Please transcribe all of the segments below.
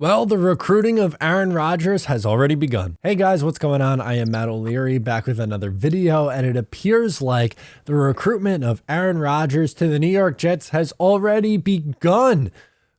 Well, the recruiting of Aaron Rodgers has already begun. Hey guys, what's going on? I am Matt O'Leary back with another video, and it appears like the recruitment of Aaron Rodgers to the New York Jets has already begun.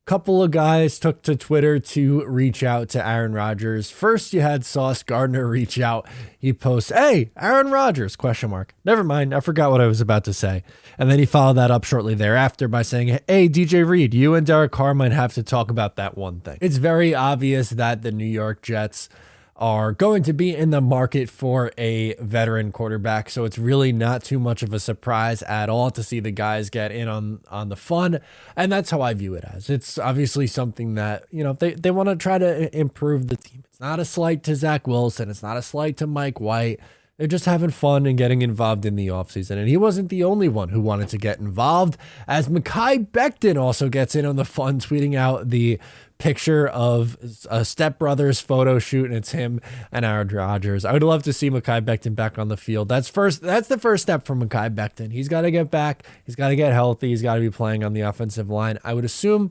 Couple of guys took to Twitter to reach out to Aaron Rodgers. First, you had Sauce Gardner reach out. He posts, "Hey, Aaron Rodgers, question mark. Never mind, I forgot what I was about to say." And then he followed that up shortly thereafter by saying, "Hey, DJ Reed, you and Derek Carr might have to talk about that one thing." It's very obvious that the New York Jets are going to be in the market for a veteran quarterback. So it's really not too much of a surprise at all to see the guys get in on the fun. And that's how I view it as. It's obviously something that, they want to try to improve the team. It's not a slight to Zach Wilson. It's not a slight to Mike White. They're just having fun and getting involved in the offseason. And he wasn't the only one who wanted to get involved, as Mekhi Becton also gets in on the fun, tweeting out the picture of a Step Brothers photo shoot, and it's him and Aaron Rodgers. I would love to see Mekhi Becton back on the field. That's the first step for Mekhi Becton. He's got to get back. He's got to get healthy. He's got to be playing on the offensive line. I would assume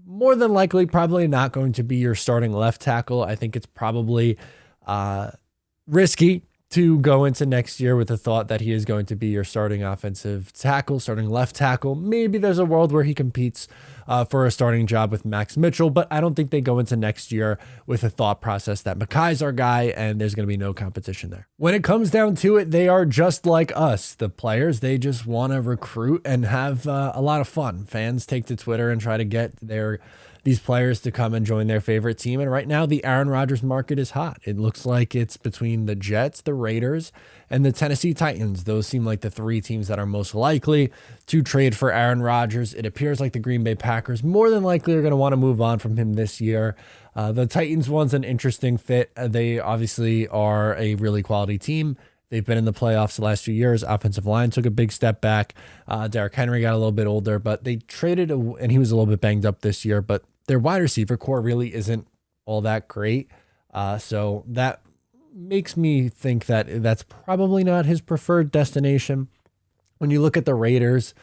more than likely probably not going to be your starting left tackle. I think it's probably risky to go into next year with the thought that he is going to be your starting offensive tackle, starting left tackle. Maybe there's a world where he competes for a starting job with Max Mitchell, but I don't think they go into next year with a thought process that Mekhi's our guy and there's going to be no competition there. When it comes down to it, they are just like us, the players. They just want to recruit and have a lot of fun. Fans take to Twitter and try to get these players to come and join their favorite team. And right now, the Aaron Rodgers market is hot. It looks like it's between the Jets, the Raiders, and the Tennessee Titans. Those seem like the three teams that are most likely to trade for Aaron Rodgers. It appears like the Green Bay Packers more than likely are going to want to move on from him this year. The Titans one's an interesting fit. They obviously are a really quality team. They've been in the playoffs the last few years. Offensive line took a big step back. Derrick Henry got a little bit older, but they traded, and he was a little bit banged up this year, but their wide receiver core really isn't all that great. So that makes me think that that's probably not his preferred destination. When you look at the Raiders,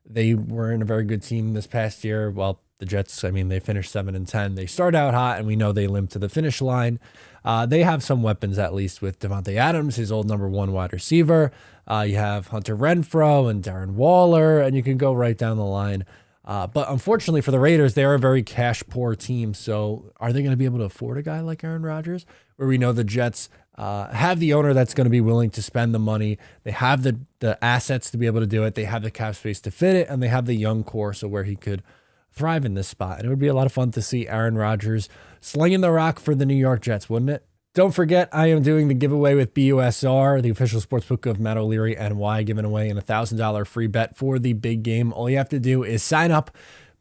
they were in a very good team this past year. Well, the Jets, they finished 7-10. They start out hot, and we know they limp to the finish line. They have some weapons, at least, with Devontae Adams, his old number one wide receiver. You have Hunter Renfrow and Darren Waller, and you can go right down the line. But unfortunately for the Raiders, they are a very cash-poor team. So are they going to be able to afford a guy like Aaron Rodgers? Where we know the Jets have the owner that's going to be willing to spend the money. They have the assets to be able to do it. They have the cap space to fit it, and they have the young core, so where he could thrive in this spot. And it would be a lot of fun to see Aaron Rodgers slinging the rock for the New York Jets, wouldn't it? Don't forget, I am doing the giveaway with BUSR, the official sportsbook of Matt O'Leary NY, giving away an $1,000 free bet for the big game. All you have to do is sign up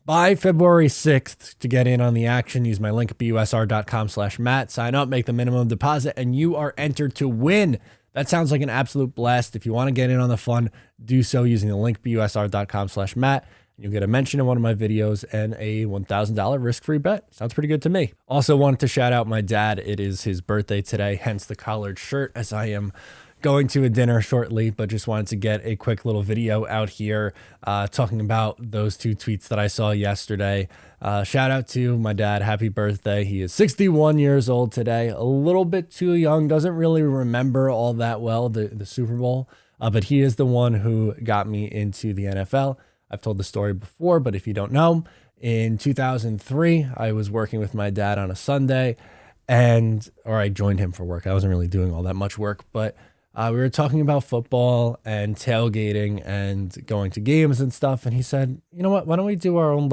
by February 6th to get in on the action. Use my link, busr.com/Matt. Sign up, make the minimum deposit, and you are entered to win. That sounds like an absolute blast. If you want to get in on the fun, do so using the link, busr.com/Matt. You'll get a mention in one of my videos and a $1,000 risk-free bet. Sounds pretty good to me. Also wanted to shout out my dad. It is his birthday today, hence the collared shirt, as I am going to a dinner shortly, but just wanted to get a quick little video out here talking about those two tweets that I saw yesterday. Shout out to my dad. Happy birthday. He is 61 years old today. A little bit too young. Doesn't really remember all that well, the Super Bowl, but he is the one who got me into the NFL. I've told the story before, but if you don't know, in 2003, I was working with my dad on a Sunday, or I joined him for work. I wasn't really doing all that much work, but we were talking about football and tailgating and going to games and stuff. And he said, "You know what? Why don't we do our own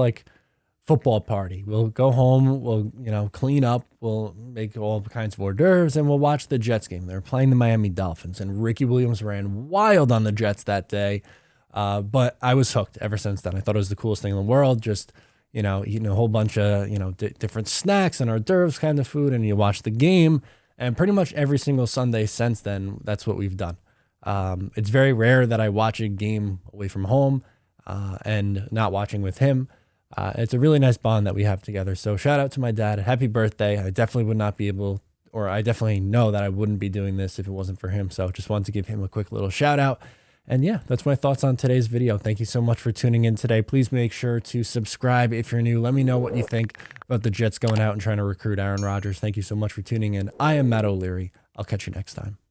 football party? We'll go home, we'll clean up, we'll make all kinds of hors d'oeuvres, and we'll watch the Jets game." They were playing the Miami Dolphins, and Ricky Williams ran wild on the Jets that day. But I was hooked ever since then. I thought it was the coolest thing in the world. Just, eating a whole bunch of, different snacks and hors d'oeuvres kind of food, and you watch the game. And pretty much every single Sunday since then, that's what we've done. It's very rare that I watch a game away from home and not watching with him. It's a really nice bond that we have together. So shout out to my dad. Happy birthday. I definitely would not be able, or I definitely know that I wouldn't be doing this if it wasn't for him. So just wanted to give him a quick little shout out. And yeah, that's my thoughts on today's video. Thank you so much for tuning in today. Please make sure to subscribe if you're new. Let me know what you think about the Jets going out and trying to recruit Aaron Rodgers. Thank you so much for tuning in. I am Matt O'Leary. I'll catch you next time.